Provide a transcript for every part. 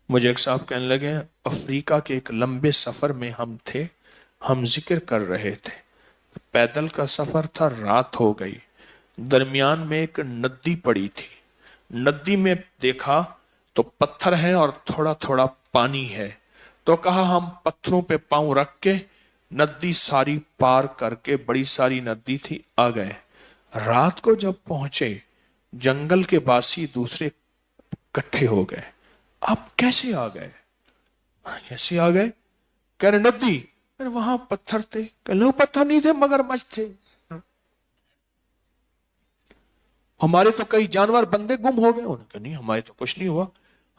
मुझे एक साहब कहने लगे, अफ्रीका के एक लंबे सफर में हम थे, हम जिक्र कर रहे थे, पैदल का सफर था, रात हो गई, दरमियान में एक नदी पड़ी थी, नदी में देखा तो पत्थर है और थोड़ा थोड़ा पानी है, तो कहा हम पत्थरों पे पांव रख के नदी सारी पार करके, बड़ी सारी नदी थी, आ गए। रात को जब पहुंचे, जंगल के बासी दूसरे इकट्ठे हो गए। आप कैसे आ गए? कैसे आ गए? कह रहे नदी, अरे वहां पत्थर थे। कह लो पत्थर नहीं थे, मगरमच्छ थे। हमारे तो कई जानवर बंदे गुम हो गए। उन्होंने कहा नहीं, हमारे तो कुछ नहीं हुआ,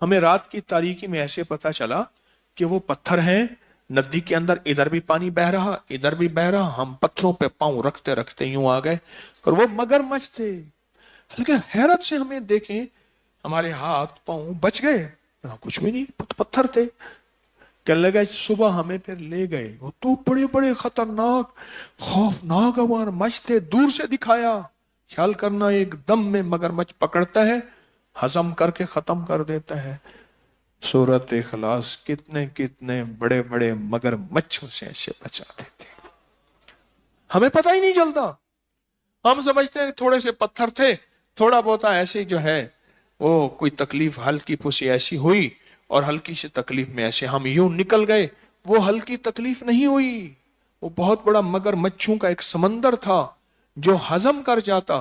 हमें रात की तारीकी में ऐसे पता चला कि वो पत्थर हैं नदी के अंदर, इधर भी पानी बह रहा, इधर भी बह रहा, हम पत्थरों पे पांव रखते रखते यूं आ गए, और वो मगरमच्छ थे। लेकिन हैरत से हमें देखें, हमारे हाथ पांव बच गए, कुछ भी नहीं, पत्थर थे। कहने लगा सुबह हमें फिर ले गए, वो तो बड़े बड़े खतरनाक खौफनाक हमारे मच्छ थे, दूर से दिखाया। ख्याल करना, एक दम में मगरमच्छ पकड़ता है, हजम करके खत्म कर देता है। सूरत इखलास कितने कितने बड़े बड़े मगरमच्छों से ऐसे बचा देते, हमें पता ही नहीं चलता। हम समझते हैं थोड़े से पत्थर थे, थोड़ा बहुत ऐसे जो है वो कोई तकलीफ हल्की फुसी ऐसी हुई, और हल्की सी तकलीफ में ऐसे हम यूं निकल गए। वो हल्की तकलीफ नहीं हुई, वो बहुत बड़ा मगरमच्छों का एक समंदर था जो हजम कर जाता।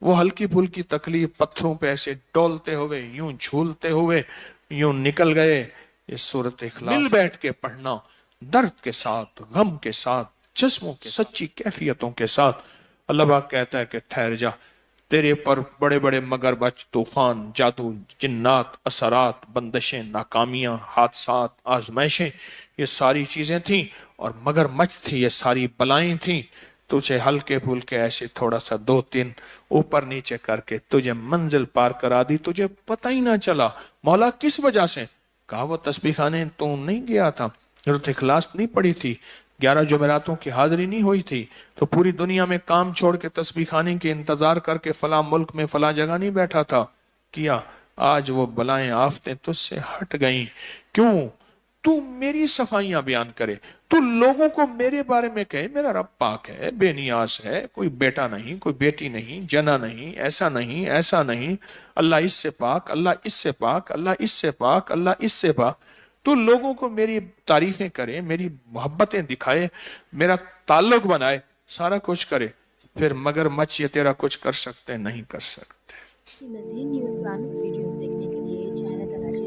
वो हल्की फुल्की तकलीफ पत्थरों पे ऐसे डोलते हुए, यूं झूलते हुए यूं निकल गए। ये सूरत इखलास मिल बैठ के पढ़ना, दर्द के साथ, गम के साथ, जज्बों के सच्ची कैफियतों के साथ। अल्लाह पाक कहता है कि ठहर जा, तेरे पर बड़े बड़े मगरमच्छ, तूफान, जादू, जिन्नात, असरात, बंदिशें, नाकामियां, हादसात, आजमाइशें, ये सारी चीजें थीं, और मगरमच्छ थी, ये सारी बलाएं थीं। तुझे हल्के फुल्के ऐसे थोड़ा सा दो तीन ऊपर नीचे करके तुझे मंजिल पार करा दी, तुझे पता ही ना चला। मौला किस वजह से? कहा वो तस्बीह खाने तू नहीं गया था, सूरत इखलास नहीं पड़ी थी, 11 जुमेरातों की हाजिरी नहीं हुई थी, तो पूरी दुनिया में काम छोड़ के तस्बीह खाने के इंतजार करके फला मुल्क में फला जगह नहीं बैठा था। किया, आज वो बलाएं आफतें तुझसे हट गईं। क्यों? तू मेरी सफाइयां बयान करे, तू लोगों को मेरे बारे में कहे मेरा रब पाक है, बेनियाज है, कोई बेटा नहीं, कोई बेटी नहीं, जना नहीं, ऐसा नहीं, ऐसा नहीं, अल्लाह इससे पाक, अल्लाह इससे पाक, अल्लाह इससे पाक, अल्लाह इससे पाक। तो लोगों को मेरी तारीफें करे, मेरी मोहब्बतें दिखाए, मेरा ताल्लुक बनाए, सारा कुछ करे, फिर मगरमच्छ ये तेरा कुछ कर सकते नहीं कर सकते। मज़ीद न्यू इस्लामिक वीडियोस देखने के लिए चैनल तलाशी